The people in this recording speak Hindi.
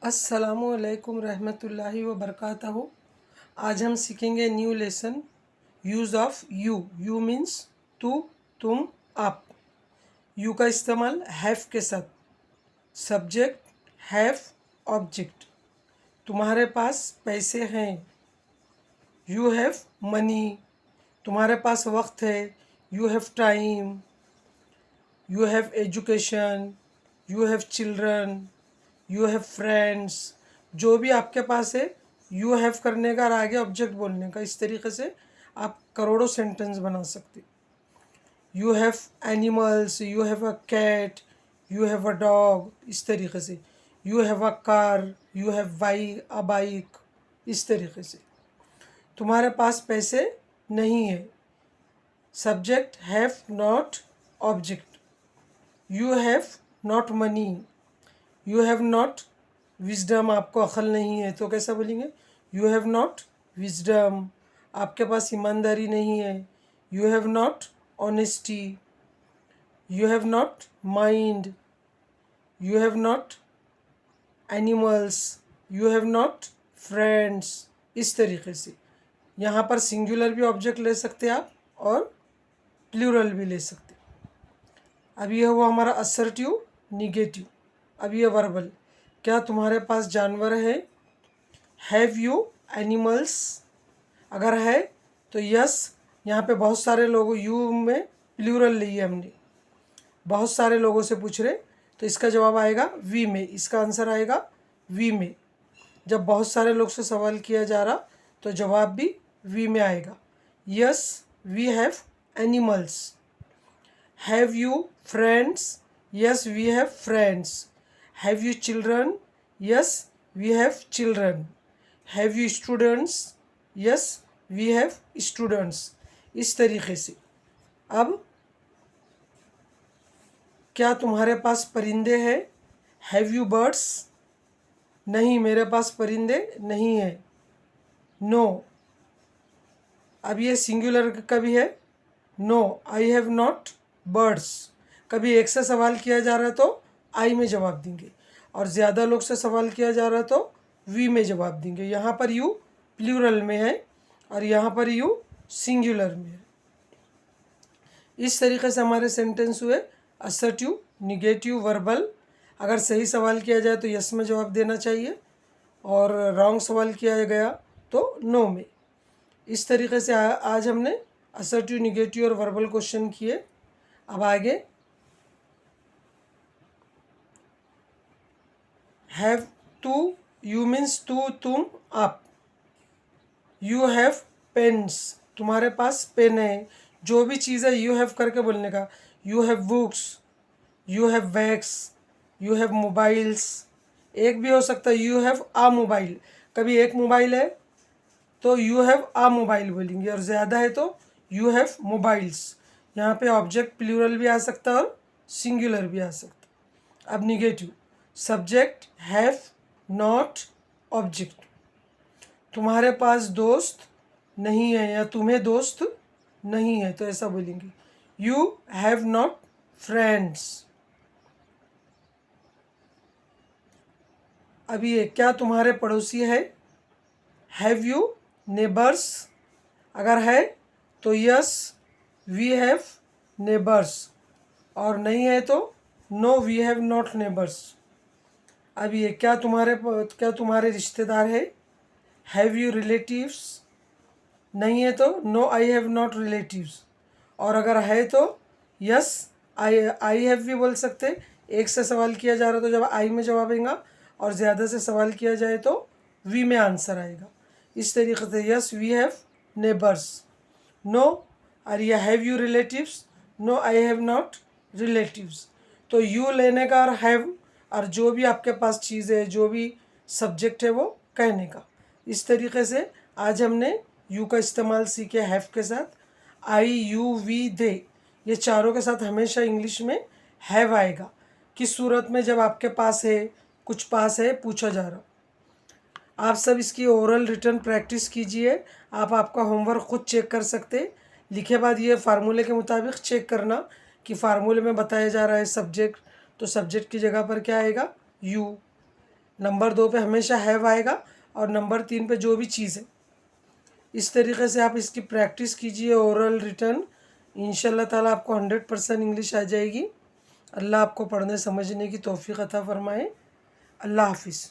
अस्सलामुअलैकुम रहमतुल्लाहि व बरकातहू। आज हम सीखेंगे new lesson use of you. You means तू, तुम, आप। यू का इस्तेमाल हैव के साथ। Subject have, object. तुम्हारे पास पैसे हैं, यू हैव मनी। तुम्हारे पास वक्त है, you have time. You have education, you have children, you have friends. जो भी आपके पास है यू हैव करने का और आगे ऑब्जेक्ट बोलने का, इस तरीके से आप करोड़ों सेंटेंस बना सकते। You have animals, you have a cat, you have a dog, इस तरीके से। You have a car, you have bike, इस तरीके से। तुम्हारे पास पैसे नहीं है, subject have not, object. You have not money, you have not wisdom. आपको अक्ल नहीं है तो कैसा बोलेंगे? You have not wisdom. आपके पास ईमानदारी नहीं है, you have not honesty. You have not mind, you have not animals, you have not friends, इस तरीके से। यहाँ पर सिंगुलर भी ऑब्जेक्ट ले सकते आप और प्लूरल भी ले सकते। अब यह हुआ हमारा असर्टिव निगेटिव। अब यह वर्बल। क्या तुम्हारे पास जानवर है? Have you animals? अगर है तो यस। यहाँ पे बहुत सारे लोगों, यू में प्लूरल लिए हमने, बहुत सारे लोगों से पूछ रहे तो इसका जवाब आएगा वी में। इसका आंसर आएगा वी में। जब बहुत सारे लोग से सवाल किया जा रहा तो जवाब भी वी में आएगा। Yes we have animals. Have you friends? Yes we have friends. Have you children? Yes we have children. Have you students? Yes we have students, इस तरीके से। अब क्या तुम्हारे पास परिंदे हैं? Have you birds? नहीं, मेरे पास परिंदे नहीं है, नो। अब ये सिंगुलर का भी है, no I have not birds. कभी एक से सवाल किया जा रहा है तो आई में जवाब देंगे, और ज़्यादा लोग से सवाल किया जा रहा है तो वी में जवाब देंगे। यहाँ पर यू प्लूरल में है और यहाँ पर यू सिंगुलर में है। इस तरीके से हमारे सेंटेंस हुए असर्टिव, निगेटिव, वर्बल। अगर सही सवाल किया जाए तो यस में जवाब देना चाहिए, और रॉन्ग सवाल किया गया तो नो में। इस तरीके से आज हमने असर्टिव, निगेटिव और वर्बल क्वेश्चन किए। अब आगे हैव टू, यू मीन्स तू, तुम, आप। यू हैव पेन्स, तुम्हारे पास पेन है। जो भी चीज़ है यू हैव करके बोलने का। You have books, you have bags, you have mobiles. एक भी हो सकता है यू हैव आ मोबाइल। कभी एक मोबाइल है तो यू हैव आ मोबाइल बोलेंगे, और ज़्यादा है तो यू हैव मोबाइल्स। यहाँ पे ऑब्जेक्ट प्लूरल भी आ सकता है और सिंगुलर भी आ सकता। अब negative, subject have not, object. तुम्हारे पास दोस्त नहीं है या तुम्हें दोस्त नहीं है तो ऐसा बोलेंगे, यू हैव नॉट फ्रेंड्स। अब ये क्या तुम्हारे पड़ोसी है? Have you neighbours? अगर है तो यस वी हैव नेबर्स, और नहीं है तो no we have not neighbours. अब ये क्या तुम्हारे रिश्तेदार है? Have you relatives? नहीं है तो no I have not relatives, और अगर है तो यस आई हैव भी बोल सकते। एक से सवाल किया जा रहा तो जब आई में जवाब आएगा, और ज़्यादा से सवाल किया जाए तो वी में आंसर आएगा। इस तरीके से yes we have neighbours, no, और या have you relatives? No I have not relatives. तो यू लेने का और हैव, और जो भी आपके पास चीज़ है, जो भी सब्जेक्ट है वो कहने का। इस तरीके से आज हमने यू का इस्तेमाल सीखे हैव के साथ। आई, यू, वी, दे, ये चारों के साथ हमेशा इंग्लिश में हैव आएगा। किस सूरत में? जब आपके पास है, कुछ पास है, पूछा जा रहा। आप सब इसकी ओरल रिटर्न प्रैक्टिस कीजिए। आप आपका होमवर्क खुद चेक कर सकते। लिखे बाद ये फार्मूले के मुताबिक चेक करना कि फार्मूले में बताया जा रहा है सब्जेक्ट, तो सब्जेक्ट की जगह पर क्या आएगा? यू। नंबर 2 पे हमेशा हैव आएगा और नंबर 3 पे जो भी चीज़ है। इस तरीके से आप इसकी प्रैक्टिस कीजिए ओरल रिटर्न, इंशाल्लाह ताला आपको 100% इंग्लिश आ जाएगी। अल्लाह आपको पढ़ने समझने की तौफीक अता फरमाए। अल्लाह हाफिज़।